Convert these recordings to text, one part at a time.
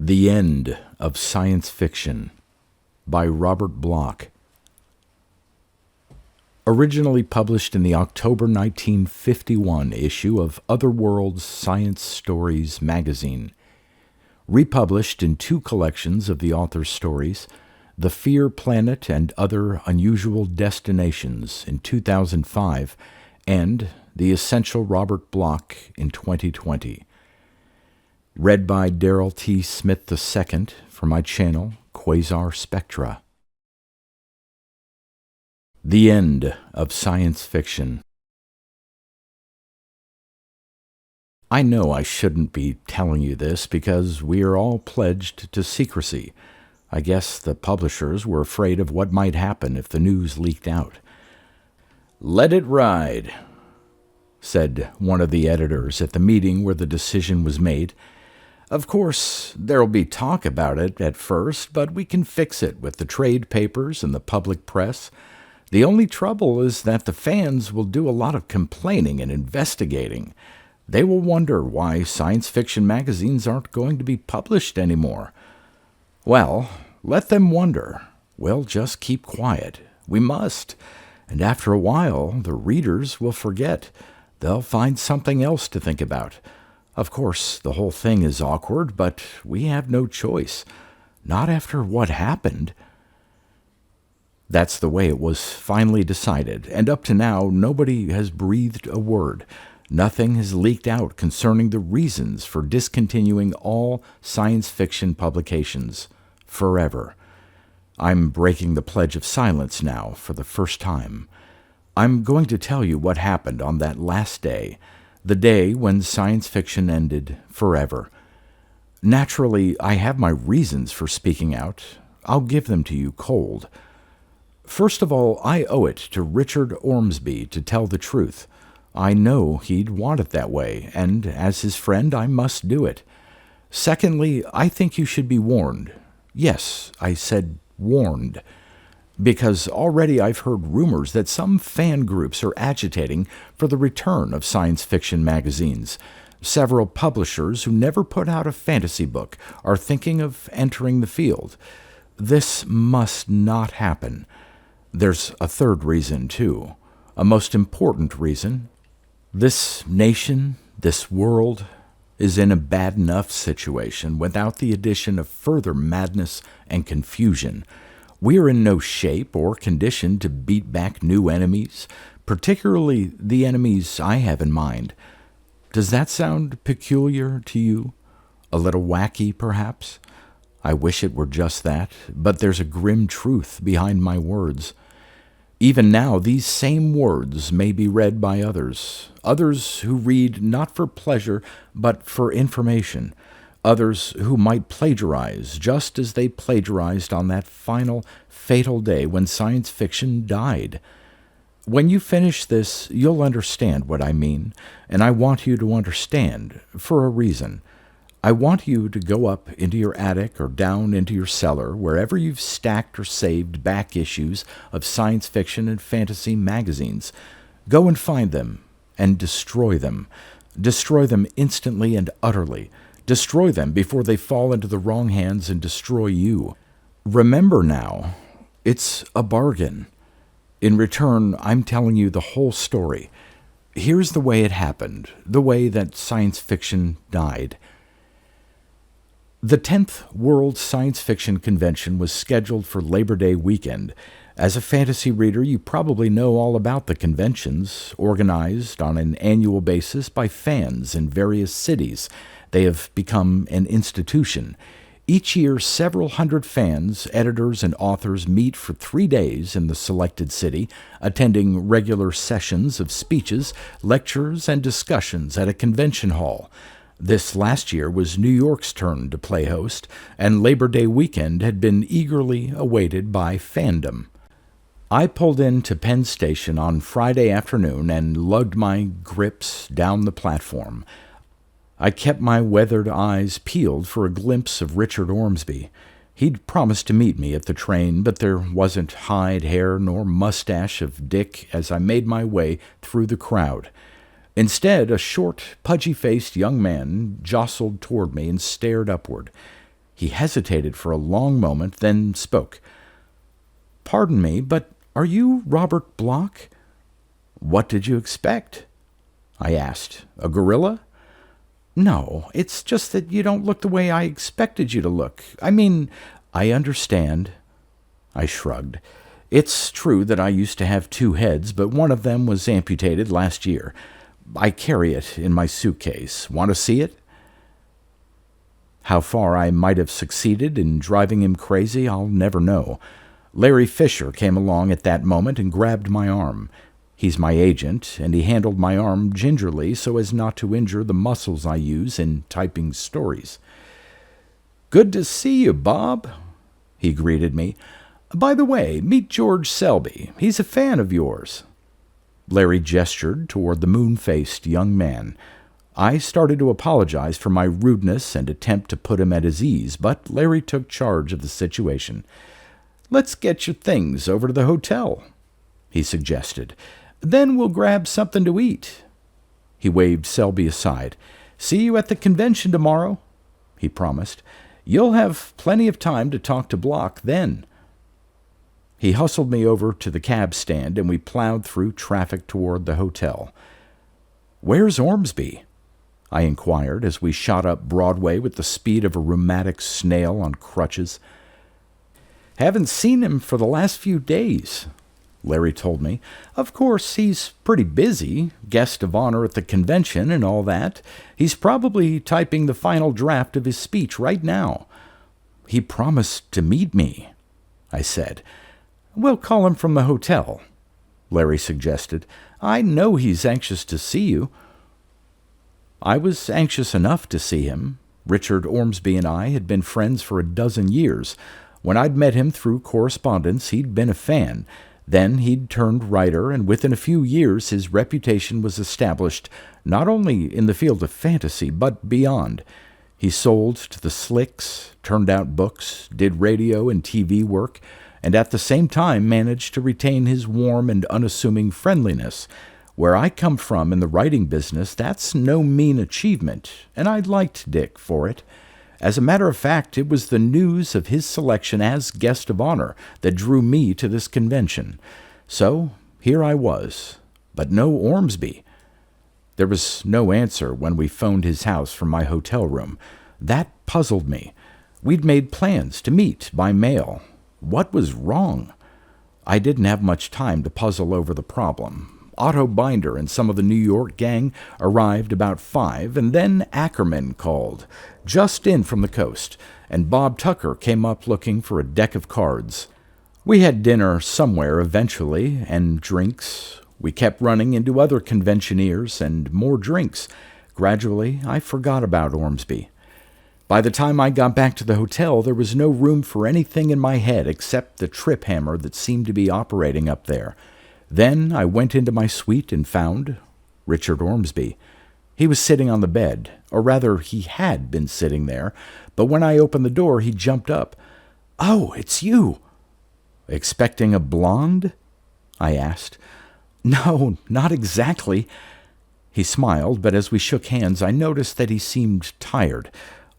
The End of Science Fiction by Robert Bloch. Originally published in the October 1951 issue of Otherworld's Science Stories magazine. Republished in two collections of the author's stories, The Fear Planet and Other Unusual Destinations in 2005 and The Essential Robert Bloch in 2020. Read by Darrell T. Smith II for my channel, Quasar Spectra. The End of Science Fiction. I know I shouldn't be telling you this because we are all pledged to secrecy. I guess the publishers were afraid of what might happen if the news leaked out. "Let it ride," said one of the editors at the meeting where the decision was made. "Of course, there'll be talk about it at first, but we can fix it with the trade papers and the public press. The only trouble is that the fans will do a lot of complaining and investigating. They will wonder why science fiction magazines aren't going to be published anymore. Well, let them wonder. We'll just keep quiet. We must. And after a while, the readers will forget. They'll find something else to think about. Of course, the whole thing is awkward, but we have no choice. Not after what happened." That's the way it was finally decided, and up to now, nobody has breathed a word. Nothing has leaked out concerning the reasons for discontinuing all science fiction publications forever. I'm breaking the pledge of silence now for the first time. I'm going to tell you what happened on that last day, the day when science fiction ended forever. Naturally, I have my reasons for speaking out. I'll give them to you cold. First of all, I owe it to Richard Ormsbee to tell the truth. I know he'd want it that way, and as his friend, I must do it. Secondly, I think you should be warned. Yes, I said warned. Because already I've heard rumors that some fan groups are agitating for the return of science fiction magazines. Several publishers who never put out a fantasy book are thinking of entering the field. This must not happen. There's a third reason, too. A most important reason. This nation, this world, is in a bad enough situation without the addition of further madness and confusion. We are in no shape or condition to beat back new enemies, particularly the enemies I have in mind. Does that sound peculiar to you? A little wacky, perhaps? I wish it were just that, but there's a grim truth behind my words. Even now, these same words may be read by others who read not for pleasure, but for information. Others who might plagiarize just as they plagiarized on that final, fatal day when science fiction died. When you finish this, you'll understand what I mean, and I want you to understand for a reason. I want you to go up into your attic or down into your cellar, wherever you've stacked or saved back issues of science fiction and fantasy magazines. Go and find them and destroy them. Destroy them instantly and utterly. Destroy them before they fall into the wrong hands and destroy you. Remember now, it's a bargain. In return, I'm telling you the whole story. Here's the way it happened, the way that science fiction died. The 10th World Science Fiction Convention was scheduled for Labor Day weekend. As a fantasy reader, you probably know all about the conventions, organized on an annual basis by fans in various cities. They have become an institution. Each year, several hundred fans, editors, and authors meet for 3 days in the selected city, attending regular sessions of speeches, lectures, and discussions at a convention hall. This last year was New York's turn to play host, and Labor Day weekend had been eagerly awaited by fandom. I pulled into Penn Station on Friday afternoon and lugged my grips down the platform. I kept my weathered eyes peeled for a glimpse of Richard Ormsbee. He'd promised to meet me at the train, but there wasn't hide, hair, nor mustache of Dick as I made my way through the crowd. Instead, a short, pudgy-faced young man jostled toward me and stared upward. He hesitated for a long moment, then spoke. "Pardon me, but are you Robert Bloch?" "What did you expect?" I asked. "A gorilla?" "No, it's just that you don't look the way I expected you to look. I mean, I understand." I shrugged. "It's true that I used to have 2 heads, but one of them was amputated last year. I carry it in my suitcase. Want to see it?" How far I might have succeeded in driving him crazy, I'll never know. Larry Fisher came along at that moment and grabbed my arm. He's my agent, and he handled my arm gingerly so as not to injure the muscles I use in typing stories. "Good to see you, Bob," he greeted me. "By the way, meet George Selby. He's a fan of yours." Larry gestured toward the moon-faced young man. I started to apologize for my rudeness and attempt to put him at his ease, but Larry took charge of the situation. "Let's get your things over to the hotel," he suggested. "Then we'll grab something to eat." He waved Selby aside. "See you at the convention tomorrow," he promised. "You'll have plenty of time to talk to Bloch then." He hustled me over to the cab stand, and we plowed through traffic toward the hotel. "Where's Ormsbee?" I inquired as we shot up Broadway with the speed of a rheumatic snail on crutches. "Haven't seen him for the last few days," Larry told me. "Of course, he's pretty busy, guest of honor at the convention and all that. He's probably typing the final draft of his speech right now." "He promised to meet me," I said. "We'll call him from the hotel," Larry suggested. "I know he's anxious to see you." I was anxious enough to see him. Richard Ormsbee and I had been friends for a dozen years. When I'd met him through correspondence, he'd been a fan. Then he'd turned writer, and within a few years his reputation was established not only in the field of fantasy, but beyond. He sold to the slicks, turned out books, did radio and TV work, and at the same time managed to retain his warm and unassuming friendliness. Where I come from in the writing business, that's no mean achievement, and I liked Dick for it. As a matter of fact, it was the news of his selection as guest of honor that drew me to this convention. So here I was, but no Ormsbee. There was no answer when we phoned his house from my hotel room. That puzzled me. We'd made plans to meet by mail. What was wrong? I didn't have much time to puzzle over the problem. Otto Binder and some of the New York gang arrived about 5, and then Ackerman called, just in from the coast, and Bob Tucker came up looking for a deck of cards. We had dinner somewhere eventually, and drinks. We kept running into other conventioneers and more drinks. Gradually, I forgot about Ormsbee. By the time I got back to the hotel, there was no room for anything in my head except the trip hammer that seemed to be operating up there. Then I went into my suite and found Richard Ormsbee. He was sitting on the bed, or rather he had been sitting there, but when I opened the door he jumped up. "Oh, it's you!" "Expecting a blonde?" I asked. "No, not exactly." He smiled, but as we shook hands I noticed that he seemed tired.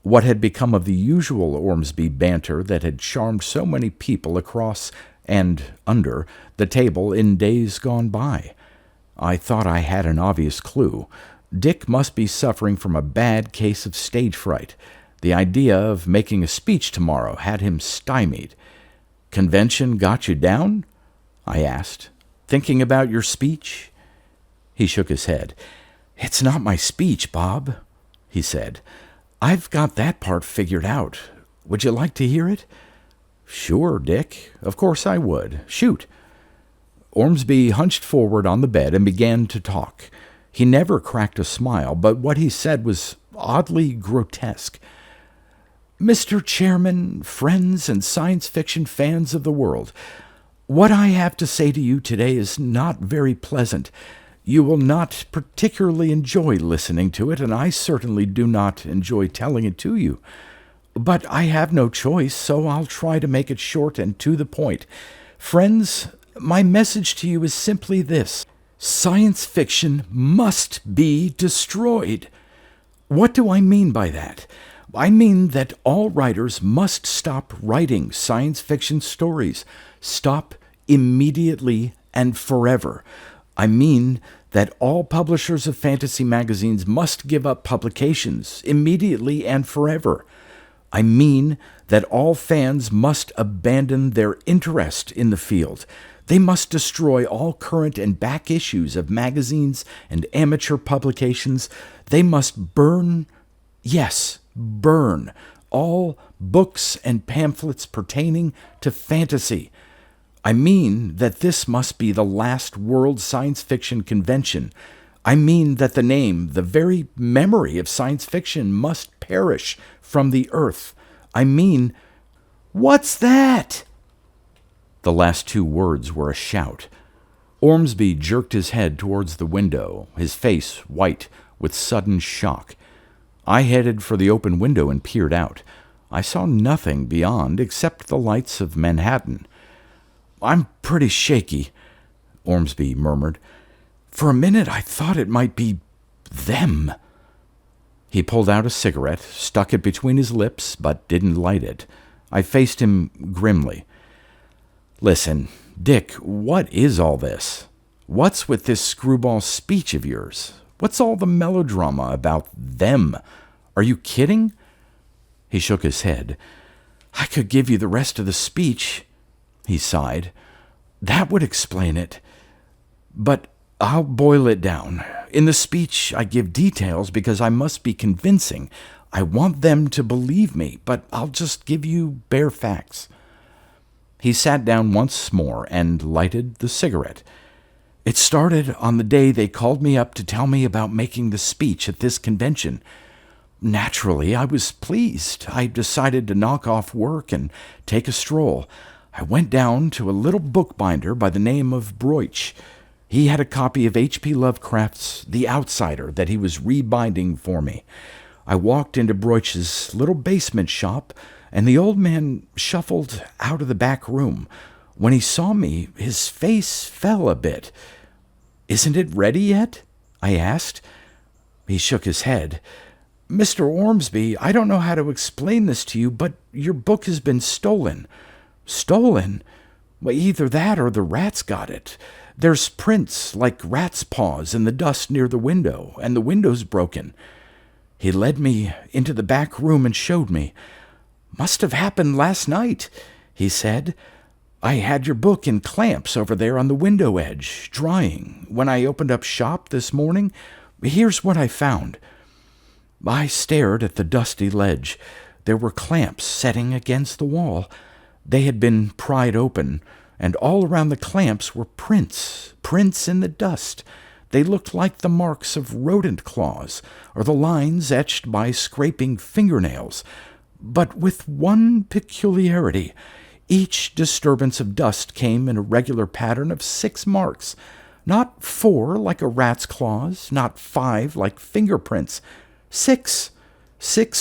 What had become of the usual Ormsbee banter that had charmed so many people across and under the table in days gone by? I thought I had an obvious clue. Dick must be suffering from a bad case of stage fright. The idea of making a speech tomorrow had him stymied. "Convention got you down?" I asked. "Thinking about your speech?" He shook his head. "It's not my speech, Bob," he said. "I've got that part figured out. Would you like to hear it?" "Sure, Dick. Of course I would. Shoot." Ormsbee hunched forward on the bed and began to talk. He never cracked a smile, but what he said was oddly grotesque. "Mr. Chairman, friends and science fiction fans of the world, what I have to say to you today is not very pleasant. You will not particularly enjoy listening to it, and I certainly do not enjoy telling it to you. But I have no choice, so I'll try to make it short and to the point. Friends, my message to you is simply this: science fiction must be destroyed. What do I mean by that? I mean that all writers must stop writing science fiction stories. Stop immediately and forever. I mean that all publishers of fantasy magazines must give up publications immediately and forever. I mean that all fans must abandon their interest in the field. They must destroy all current and back issues of magazines and amateur publications. They must burn, yes, burn all books and pamphlets pertaining to fantasy. I mean that this must be the last World Science Fiction Convention. I mean that the name, the very memory of science fiction must perish from the earth. I mean, what's that? The last two words were a shout. Ormsbee jerked his head towards the window, his face white with sudden shock. I headed for the open window and peered out. I saw nothing beyond except the lights of Manhattan. "I'm pretty shaky," Ormsbee murmured. "For a minute I thought it might be them." He pulled out a cigarette, stuck it between his lips, but didn't light it. I faced him grimly. "Listen, Dick, what is all this? What's with this screwball speech of yours? What's all the melodrama about them? Are you kidding?" He shook his head. "I could give you the rest of the speech," he sighed. "That would explain it. But I'll boil it down. In the speech, I give details because I must be convincing. I want them to believe me, but I'll just give you bare facts." He sat down once more and lighted the cigarette. "It started on the day they called me up to tell me about making the speech at this convention. Naturally, I was pleased. I decided to knock off work and take a stroll. I went down to a little bookbinder by the name of Bloch. He had a copy of H.P. Lovecraft's The Outsider that he was rebinding for me. I walked into Bloch's little basement shop, and the old man shuffled out of the back room. When he saw me, his face fell a bit. 'Isn't it ready yet?' I asked. He shook his head. 'Mr. Ormsbee, I don't know how to explain this to you, but your book has been stolen.' 'Stolen?' Well, either that or the rats got it. There's prints like rats' paws in the dust near the window, and the window's broken.' He led me into the back room and showed me. 'Must have happened last night,' he said. 'I had your book in clamps over there on the window edge, drying. When I opened up shop this morning, here's what I found.' I stared at the dusty ledge. There were clamps setting against the wall. They had been pried open, and all around the clamps were prints in the dust. They looked like the marks of rodent claws, or the lines etched by scraping fingernails, but with one peculiarity. Each disturbance of dust came in a regular pattern of 6 marks, not 4 like a rat's claws, not 5 like fingerprints. 6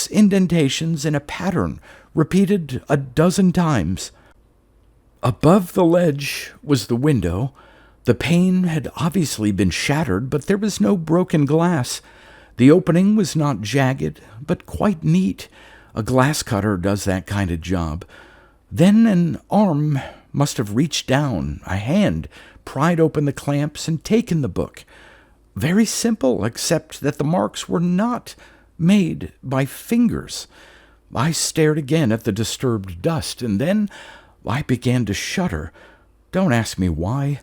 indentations in a pattern, repeated a dozen times. Above the ledge was the window. The pane had obviously been shattered, but there was no broken glass. The opening was not jagged, but quite neat. A glass cutter does that kind of job. Then an arm must have reached down, a hand pried open the clamps and taken the book. Very simple, except that the marks were not made by fingers. I stared again at the disturbed dust, and then I began to shudder. Don't ask me why.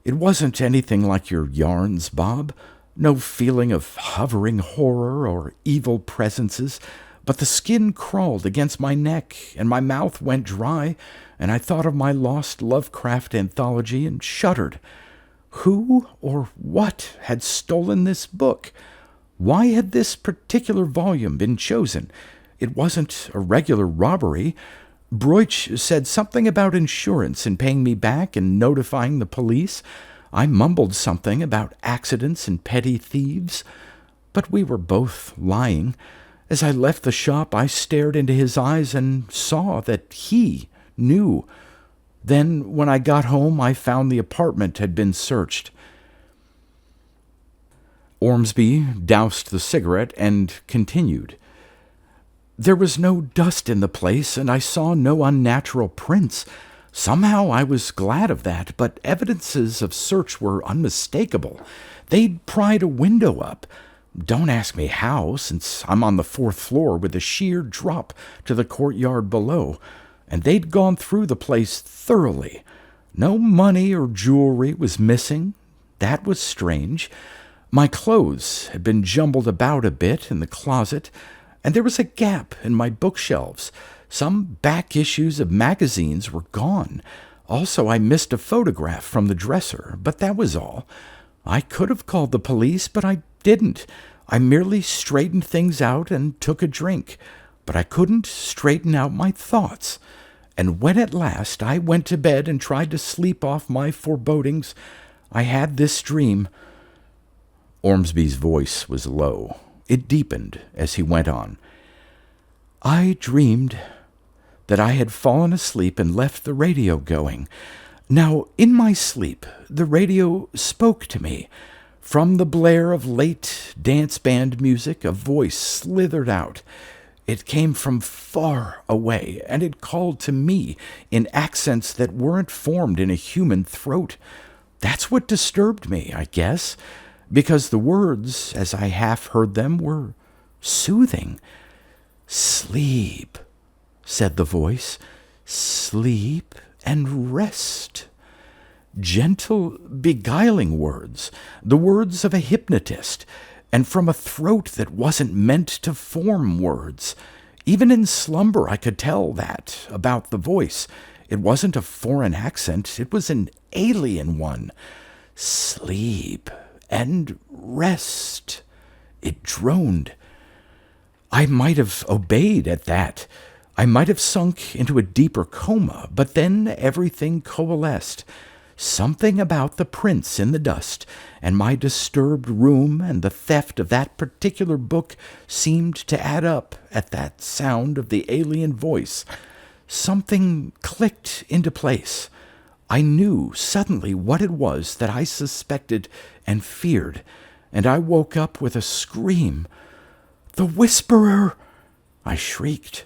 It wasn't anything like your yarns, Bob. No feeling of hovering horror or evil presences, but the skin crawled against my neck, and my mouth went dry, and I thought of my lost Lovecraft anthology and shuddered. Who or what had stolen this book? Why had this particular volume been chosen? It wasn't a regular robbery. Bloch said something about insurance and paying me back and notifying the police. I mumbled something about accidents and petty thieves. But we were both lying. As I left the shop, I stared into his eyes and saw that he knew. Then, when I got home, I found the apartment had been searched." Ormsbee doused the cigarette and continued. There was no dust in the place, and I saw no unnatural prints. Somehow I was glad of that, but evidences of search were unmistakable. They'd pried a window up. Don't ask me how, since I'm on the 4th floor with a sheer drop to the courtyard below, and they'd gone through the place thoroughly. No money or jewelry was missing. That was strange. My clothes had been jumbled about a bit in the closet, and there was a gap in my bookshelves. Some back issues of magazines were gone. Also, I missed a photograph from the dresser, but that was all. I could have called the police, but I didn't. I merely straightened things out and took a drink, but I couldn't straighten out my thoughts. And when at last I went to bed and tried to sleep off my forebodings, I had this dream. Ormsbee's voice was low. It deepened as he went on. I dreamed that I had fallen asleep and left the radio going. Now, in my sleep, the radio spoke to me. From the blare of late dance band music, a voice slithered out. It came from far away, and it called to me in accents that weren't formed in a human throat. That's what disturbed me, I guess, because the words, as I half heard them, were soothing. "Sleep," said the voice. "Sleep and rest." Gentle, beguiling words, the words of a hypnotist, and from a throat that wasn't meant to form words. Even in slumber I could tell that about the voice. It wasn't a foreign accent, it was an alien one. "Sleep and rest," it droned. I might have obeyed at that. I might have sunk into a deeper coma, but then everything coalesced. Something about the prints in the dust, and my disturbed room, and the theft of that particular book seemed to add up at that sound of the alien voice. Something clicked into place. I knew suddenly what it was that I suspected and feared, and I woke up with a scream. "The Whisperer!" I shrieked.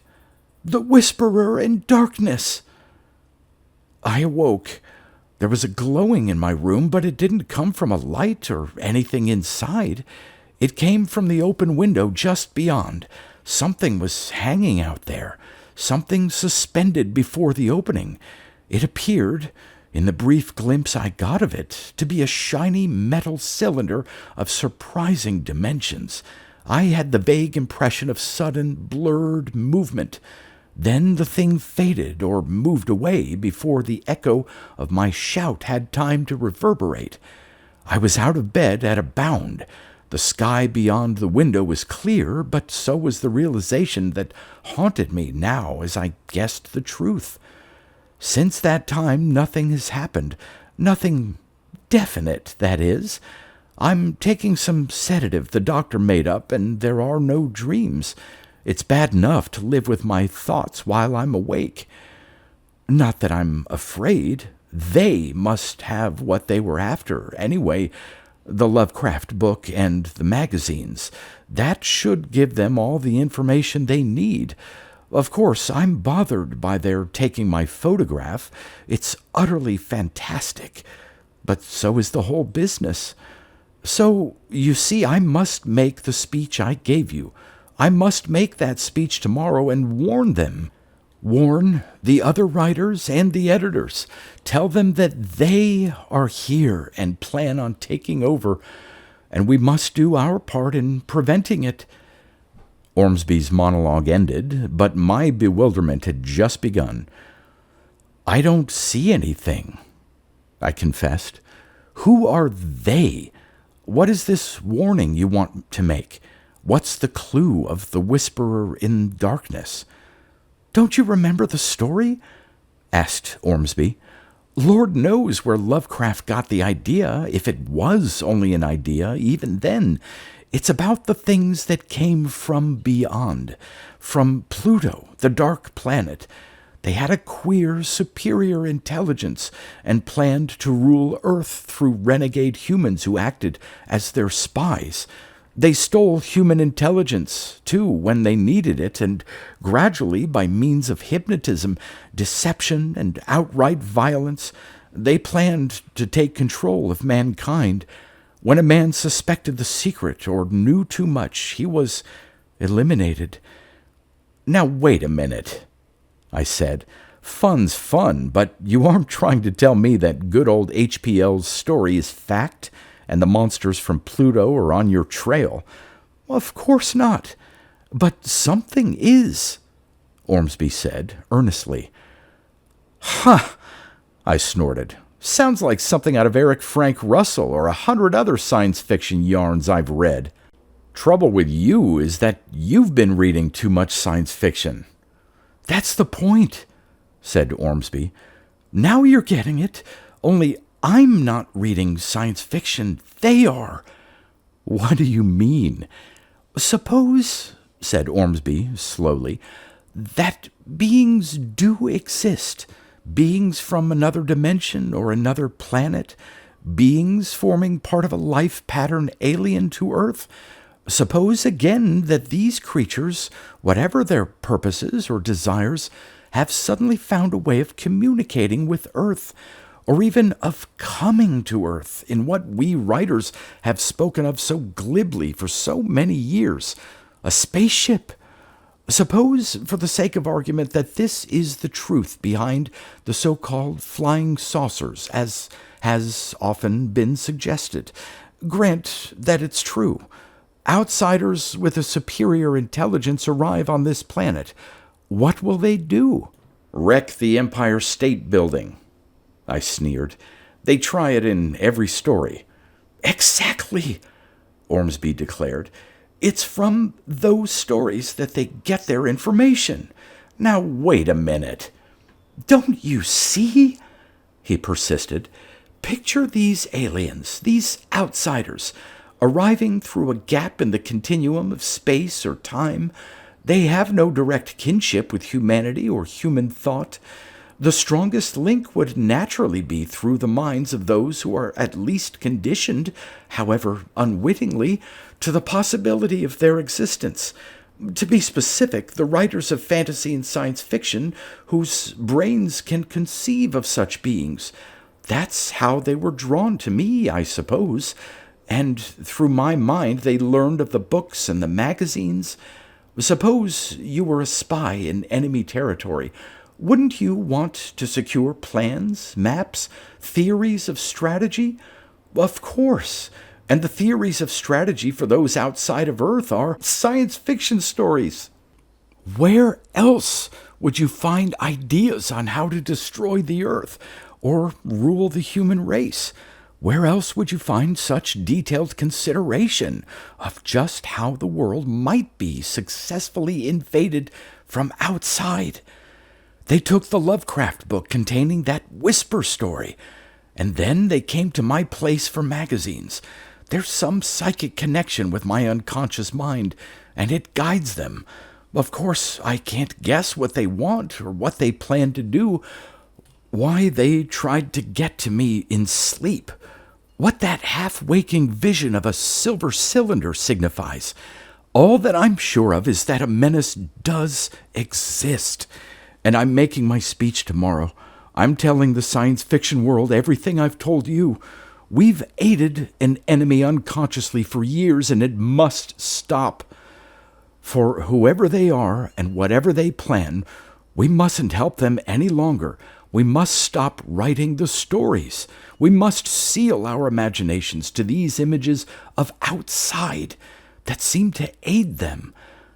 "The Whisperer in darkness!" I awoke. There was a glowing in my room, but it didn't come from a light or anything inside. It came from the open window just beyond. Something was hanging out there, something suspended before the opening. It appeared, in the brief glimpse I got of it, to be a shiny metal cylinder of surprising dimensions. I had the vague impression of sudden, blurred movement. Then the thing faded or moved away before the echo of my shout had time to reverberate. I was out of bed at a bound. The sky beyond the window was clear, but so was the realization that haunted me now as I guessed the truth. Since that time, nothing has happened. Nothing definite, that is. I'm taking some sedative the doctor made up, and there are no dreams. It's bad enough to live with my thoughts while I'm awake. Not that I'm afraid. They must have what they were after, anyway. The Lovecraft book and the magazines. That should give them all the information they need. Of course, I'm bothered by their taking my photograph. It's utterly fantastic. But so is the whole business. So, you see, I must make the speech I gave you. I must make that speech tomorrow and warn them. Warn the other writers and the editors. Tell them that they are here and plan on taking over, and we must do our part in preventing it. Ormsbee's monologue ended, but my bewilderment had just begun. "I don't see anything," I confessed. "Who are they? What is this warning you want to make? What's the clue of the Whisperer in darkness?" "Don't you remember the story?" asked Ormsbee. "Lord knows where Lovecraft got the idea, if it was only an idea, even then. It's about the things that came from beyond, from Pluto, the dark planet. They had a queer, superior intelligence and planned to rule Earth through renegade humans who acted as their spies. They stole human intelligence, too, when they needed it, and gradually, by means of hypnotism, deception, and outright violence, they planned to take control of mankind. When a man suspected the secret or knew too much, he was eliminated. Now, wait a minute, I said. Fun's fun, but you aren't trying to tell me that good old HPL's story is fact and the monsters from Pluto are on your trail. Of course not. But something is, Ormsbee said earnestly. Huh, I snorted. Sounds like something out of Eric Frank Russell or 100 other science fiction yarns I've read. Trouble with you is that you've been reading too much science fiction. That's the point, said Ormsbee. Now you're getting it, only I'm not reading science fiction. They are. What do you mean? Suppose, said Ormsbee slowly, that beings do exist. Beings from another dimension or another planet. Beings forming part of a life pattern alien to Earth. Suppose again that these creatures, whatever their purposes or desires, have suddenly found a way of communicating with Earth, or even of coming to Earth in what we writers have spoken of so glibly for so many years, a spaceship. Suppose, for the sake of argument, that this is the truth behind the so-called flying saucers, as has often been suggested. Grant that it's true. Outsiders with a superior intelligence arrive on this planet. What will they do? Wreck the Empire State Building, I sneered. They try it in every story. Exactly, Ormsbee declared. It's from those stories that they get their information. Now, wait a minute. Don't you see? He persisted. Picture these aliens, these outsiders, arriving through a gap in the continuum of space or time. They have no direct kinship with humanity or human thought. The strongest link would naturally be through the minds of those who are at least conditioned, however unwittingly, to the possibility of their existence. To be specific, the writers of fantasy and science fiction whose brains can conceive of such beings. That's how they were drawn to me, I suppose. And through my mind they learned of the books and the magazines. Suppose you were a spy in enemy territory. Wouldn't you want to secure plans, maps, theories of strategy? Of course. And the theories of strategy for those outside of Earth are science fiction stories. Where else would you find ideas on how to destroy the Earth or rule the human race? Where else would you find such detailed consideration of just how the world might be successfully invaded from outside? They took the Lovecraft book containing that whisper story, and then they came to my place for magazines. There's some psychic connection with my unconscious mind, and it guides them. Of course, I can't guess what they want or what they plan to do, why they tried to get to me in sleep, what that half-waking vision of a silver cylinder signifies. All that I'm sure of is that a menace does exist, and I'm making my speech tomorrow. I'm telling the science fiction world everything I've told you. We've aided an enemy unconsciously for years, and it must stop. For whoever they are and whatever they plan, we mustn't help them any longer. We must stop writing the stories. We must seal our imaginations to these images of outside that seem to aid them.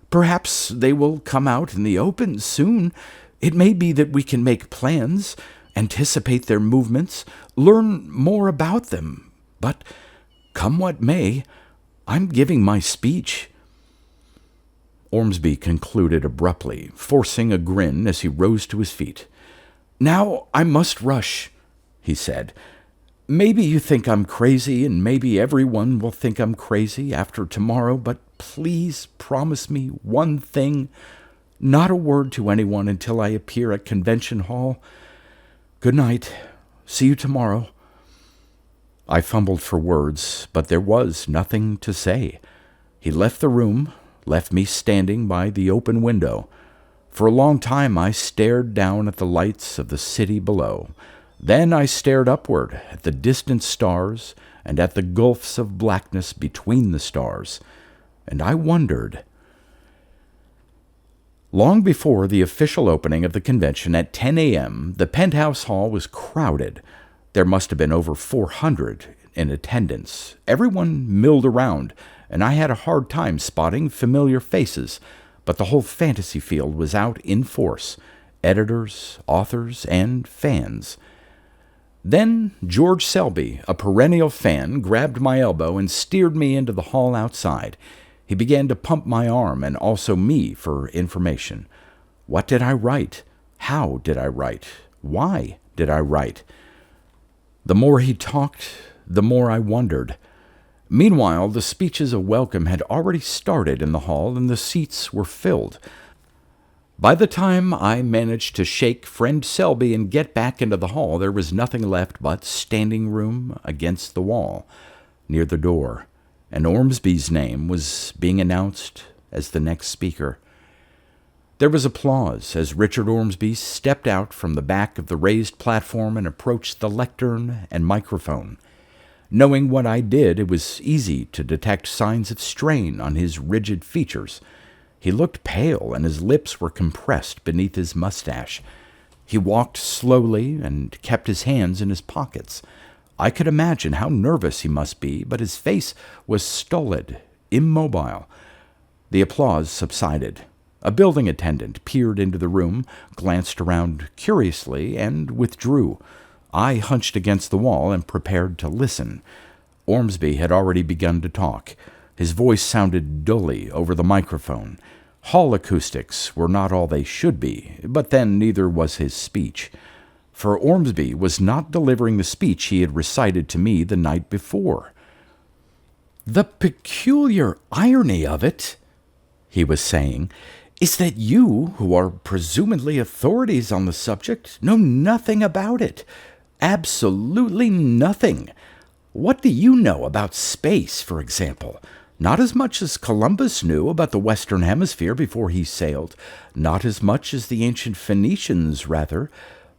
Perhaps they will come out in the open soon. It may be that we can make plans, anticipate their movements, learn more about them. But come what may, I'm giving my speech. Ormsbee concluded abruptly, forcing a grin as he rose to his feet. Now I must rush, he said. Maybe you think I'm crazy, and maybe everyone will think I'm crazy after tomorrow, but please promise me one thing. Not a word to anyone until I appear at Convention Hall. Good night. See you tomorrow. I fumbled for words, but there was nothing to say. He left the room, left me standing by the open window. For a long time I stared down at the lights of the city below. Then I stared upward at the distant stars and at the gulfs of blackness between the stars, and I wondered. Long before the official opening of the convention at 10 a.m., the penthouse hall was crowded. There must have been over 400 in attendance. Everyone milled around, and I had a hard time spotting familiar faces, but the whole fantasy field was out in force, editors, authors, and fans. Then George Selby, a perennial fan, grabbed my elbow and steered me into the hall outside. He began to pump my arm and also me for information. What did I write? How did I write? Why did I write? The more he talked, the more I wondered. Meanwhile, the speeches of welcome had already started in the hall and the seats were filled. By the time I managed to shake friend Selby and get back into the hall, there was nothing left but standing room against the wall, near the door, and Ormsbee's name was being announced as the next speaker. There was applause as Richard Ormsbee stepped out from the back of the raised platform and approached the lectern and microphone. Knowing what I did, it was easy to detect signs of strain on his rigid features. He looked pale, and his lips were compressed beneath his mustache. He walked slowly and kept his hands in his pockets. I could imagine how nervous he must be, but his face was stolid, immobile. The applause subsided. A building attendant peered into the room, glanced around curiously, and withdrew. I hunched against the wall and prepared to listen. Ormsbee had already begun to talk. His voice sounded dully over the microphone. Hall acoustics were not all they should be, but then neither was his speech. For Ormsbee was not delivering the speech he had recited to me the night before. "The peculiar irony of it," he was saying, "is that you, who are presumably authorities on the subject, know nothing about it. Absolutely nothing. What do you know about space, for example? Not as much as Columbus knew about the Western Hemisphere before he sailed. Not as much as the ancient Phoenicians, rather.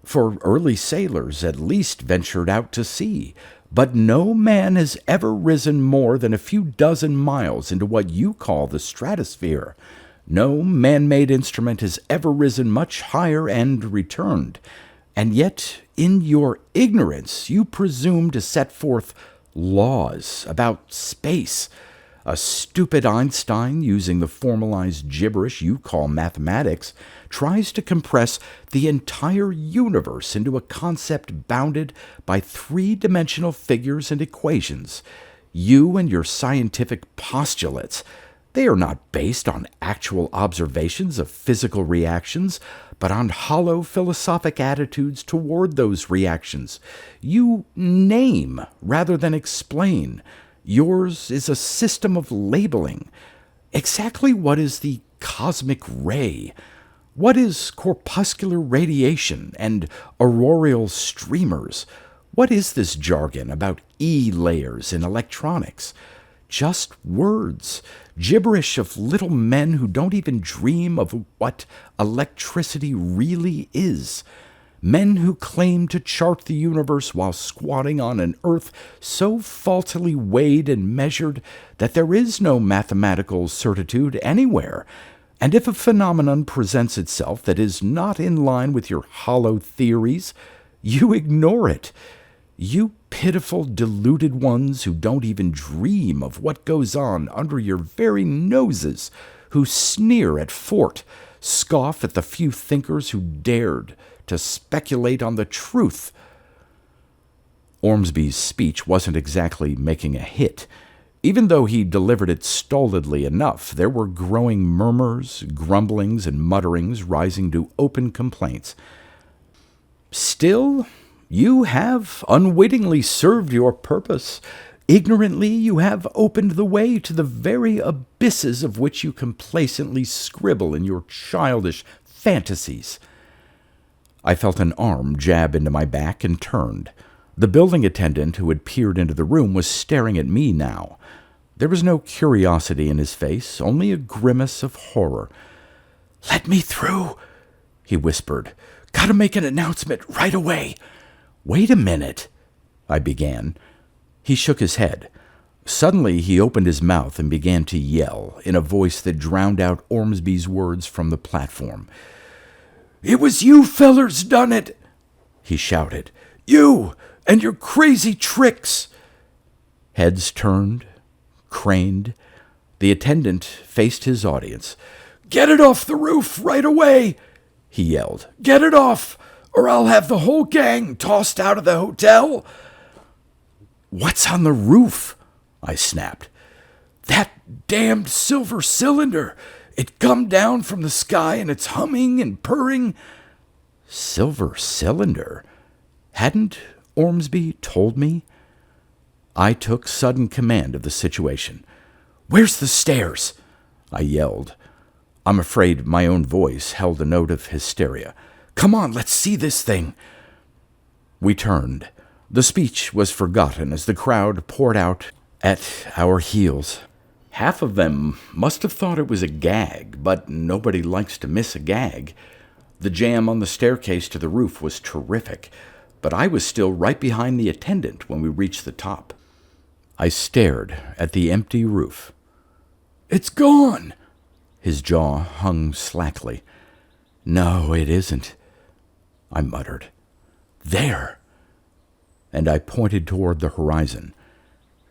For early sailors at least ventured out to sea. But no man has ever risen more than a few dozen miles into what you call the stratosphere. No man-made instrument has ever risen much higher and returned. And yet, in your ignorance, you presume to set forth laws about space. A stupid Einstein, using the formalized gibberish you call mathematics, tries to compress the entire universe into a concept bounded by three-dimensional figures and equations. You and your scientific postulates, they are not based on actual observations of physical reactions, but on hollow philosophic attitudes toward those reactions. You name rather than explain. Yours is a system of labeling. Exactly what is the cosmic ray? What is corpuscular radiation and auroral streamers? What is this jargon about E-layers in electronics? Just words, gibberish of little men who don't even dream of what electricity really is. Men who claim to chart the universe while squatting on an earth so faultily weighed and measured that there is no mathematical certitude anywhere. And if a phenomenon presents itself that is not in line with your hollow theories, you ignore it. You pitiful, deluded ones who don't even dream of what goes on under your very noses, who sneer at Fort, scoff at the few thinkers who dared to speculate on the truth. Ormsbee's speech wasn't exactly making a hit. Even though he delivered it stolidly enough, there were growing murmurs, grumblings, and mutterings rising to open complaints. Still, you have unwittingly served your purpose. Ignorantly, you have opened the way to the very abysses of which you complacently scribble in your childish fantasies. I felt an arm jab into my back and turned. The building attendant who had peered into the room was staring at me now. There was no curiosity in his face, only a grimace of horror. "Let me through," he whispered. "Gotta make an announcement right away." "Wait a minute," I began. He shook his head. Suddenly he opened his mouth and began to yell in a voice that drowned out Ormsbee's words from the platform. "It was you fellers done it," he shouted. "You and your crazy tricks." Heads turned, craned. The attendant faced his audience. "Get it off the roof right away," he yelled. "Get it off, or I'll have the whole gang tossed out of the hotel." "What's on the roof?" I snapped. "That damned silver cylinder. It come down from the sky and it's humming and purring." Silver cylinder? Hadn't Ormsbee told me? I took sudden command of the situation. "Where's the stairs?" I yelled. I'm afraid my own voice held a note of hysteria. "Come on, let's see this thing." We turned. The speech was forgotten as the crowd poured out at our heels. Half of them must have thought it was a gag, but nobody likes to miss a gag. The jam on the staircase to the roof was terrific, but I was still right behind the attendant when we reached the top. I stared at the empty roof. "It's gone!" His jaw hung slackly. "No, it isn't," I muttered. "There!" And I pointed toward the horizon.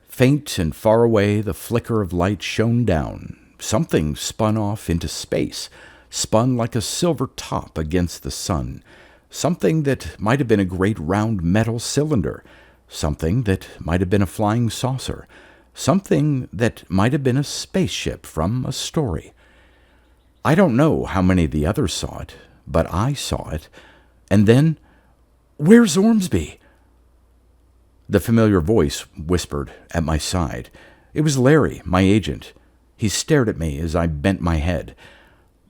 Faint and far away, the flicker of light shone down. Something spun off into space, spun like a silver top against the sun. Something that might have been a great round metal cylinder. Something that might have been a flying saucer. Something that might have been a spaceship from a story. I don't know how many of the others saw it, but I saw it. And then, "Where's Ormsbee?" The familiar voice whispered at my side. It was Larry, my agent. He stared at me as I bent my head.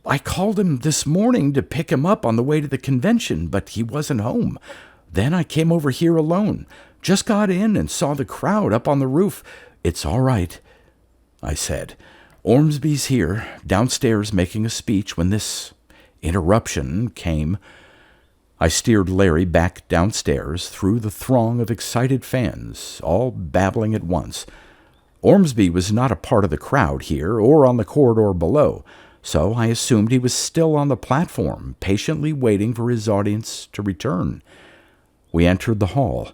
"I called him this morning to pick him up on the way to the convention, but he wasn't home. Then I came over here alone. Just got in and saw the crowd up on the roof." "It's all right," I said. "Ormsbee's here, downstairs making a speech when this interruption came." I steered Larry back downstairs through the throng of excited fans, all babbling at once. Ormsbee was not a part of the crowd here or on the corridor below, so I assumed he was still on the platform, patiently waiting for his audience to return. We entered the hall.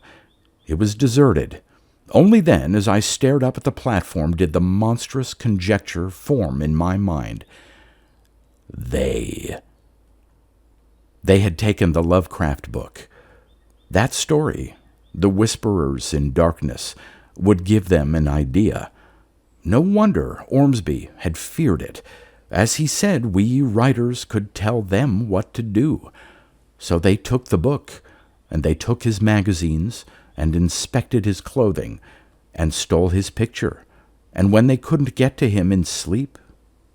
It was deserted. Only then, as I stared up at the platform, did the monstrous conjecture form in my mind. They had taken the Lovecraft book. That story, The Whisperers in Darkness, would give them an idea. No wonder Ormsbee had feared it. As he said, we writers could tell them what to do. So they took the book, and they took his magazines, and inspected his clothing, and stole his picture. And when they couldn't get to him in sleep,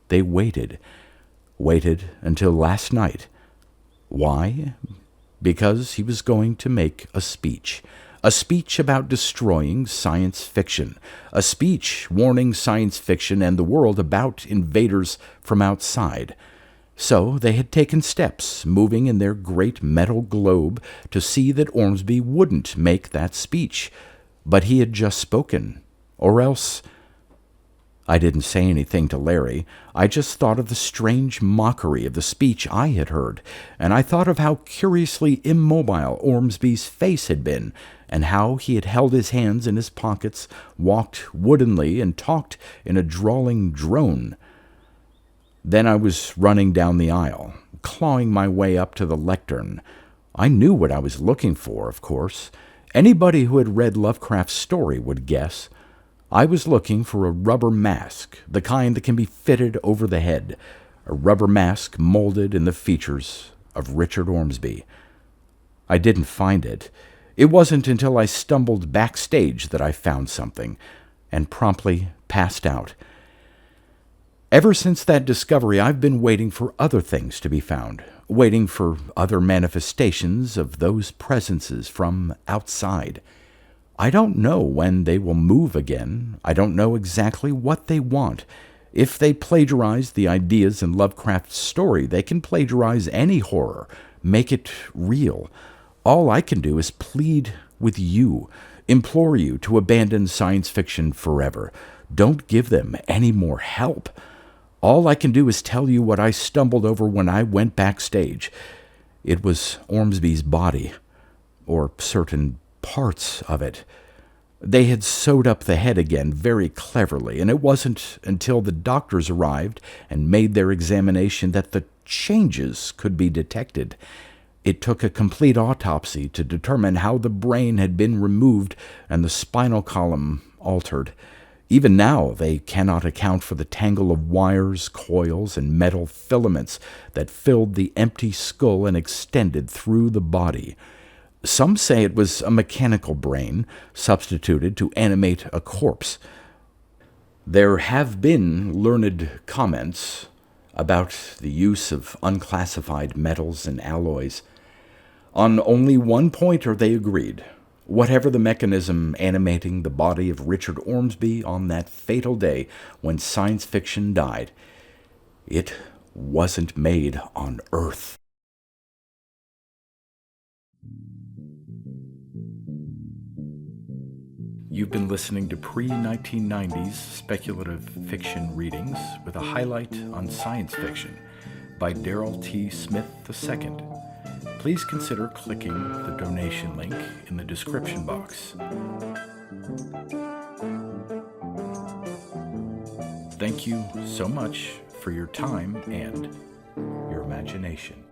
they waited until last night. Why? Because he was going to make a speech about destroying science fiction, a speech warning science fiction and the world about invaders from outside. So they had taken steps, moving in their great metal globe, to see that Ormsbee wouldn't make that speech. But he had just spoken. Or else... I didn't say anything to Larry. I just thought of the strange mockery of the speech I had heard, and I thought of how curiously immobile Ormsbee's face had been, and how he had held his hands in his pockets, walked woodenly, and talked in a drawling drone. Then I was running down the aisle, clawing my way up to the lectern. I knew what I was looking for, of course. Anybody who had read Lovecraft's story would guess. I was looking for a rubber mask, the kind that can be fitted over the head, a rubber mask molded in the features of Richard Ormsbee. I didn't find it. It wasn't until I stumbled backstage that I found something, and promptly passed out. Ever since that discovery, I've been waiting for other things to be found, waiting for other manifestations of those presences from outside. I don't know when they will move again. I don't know exactly what they want. If they plagiarize the ideas in Lovecraft's story, they can plagiarize any horror, make it real. All I can do is plead with you, implore you to abandon science fiction forever. Don't give them any more help. All I can do is tell you what I stumbled over when I went backstage. It was Ormsbee's body, or certain parts of it. They had sewed up the head again very cleverly, and it wasn't until the doctors arrived and made their examination that the changes could be detected. It took a complete autopsy to determine how the brain had been removed and the spinal column altered. Even now, they cannot account for the tangle of wires, coils, and metal filaments that filled the empty skull and extended through the body. Some say it was a mechanical brain substituted to animate a corpse. There have been learned comments about the use of unclassified metals and alloys. On only one point are they agreed. Whatever the mechanism animating the body of Richard Ormsbee on that fatal day when science fiction died, it wasn't made on Earth. You've been listening to pre-1990s speculative fiction readings with a highlight on science fiction by Darrell T. Smith II. Please consider clicking the donation link in the description box. Thank you so much for your time and your imagination.